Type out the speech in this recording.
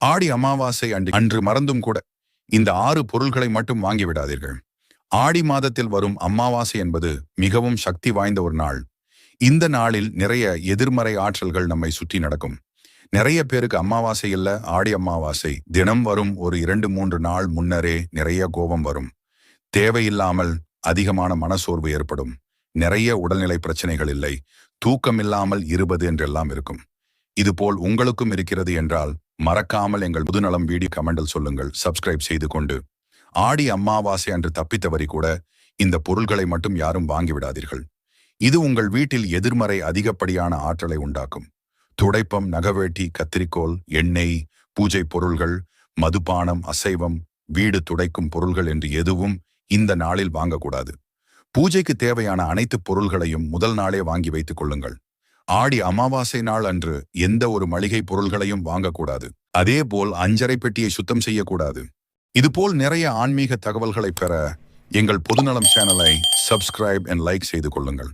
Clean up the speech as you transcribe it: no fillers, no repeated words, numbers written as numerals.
ஆடி அமாவாசை அன்று மறந்தும் கூட இந்த 6 பொருள்களை மட்டும் வாங்கிவிடாதீர்கள். ஆடி மாதத்தில் வரும் அமாவாசை என்பது மிகவும் சக்தி வாய்ந்த ஒரு நாள். இந்த நாளில் நிறைய எதிர்மறை ஆற்றல்கள் நம்மை சுற்றி நடக்கும். நிறைய பேருக்கு அமாவாசை இல்ல, ஆடி அமாவாசை தினம் வரும் ஒரு 2-3 நாள் முன்னரே நிறைய கோபம் வரும். தேவையில்லாமல் அதிகமான மனசோர்வு ஏற்படும். நிறைய உடல்நிலை பிரச்சனைகள் இல்லை, தூக்கம் இல்லாமல் 20 என்றெல்லாம் இருக்கும். இதுபோல் உங்களுக்கும் இருக்கிறது என்றால் மறக்காமல் எங்கள் புதுநலம் வீடியோ கமெண்டில் சொல்லுங்கள். சப்ஸ்கிரைப் செய்து கொண்டு ஆடி அமாவாசை அன்று தப்பித்தவரி கூட இந்த பொருள்களை மட்டும் யாரும் வாங்கிவிடாதீர்கள். இது உங்கள் வீட்டில் எதிர்மறை அதிகப்படியான ஆற்றலை உண்டாக்கும். துடைப்பம், நகவேட்டி, கத்திரிக்கோல், எண்ணெய், பூஜை பொருள்கள், மதுபானம், அசைவம், வீடு துடைக்கும் பொருள்கள் என்று எதுவும் இந்த நாளில் வாங்கக்கூடாது. பூஜைக்கு தேவையான அனைத்து பொருள்களையும் முதல் நாளே வாங்கி வைத்துக் கொள்ளுங்கள். ஆடி அமாவாசை நாள் அன்று எந்த ஒரு மளிகை பொருள்களையும் வாங்கக்கூடாது. அதே போல் அஞ்சரை பெட்டியை சுத்தம் செய்யக்கூடாது. இதுபோல் நிறைய ஆன்மீக தகவல்களை பெற எங்கள் பொதுநலம் சேனலை சப்ஸ்கிரைப் அண்ட் லைக் செய்து கொள்ளுங்கள்.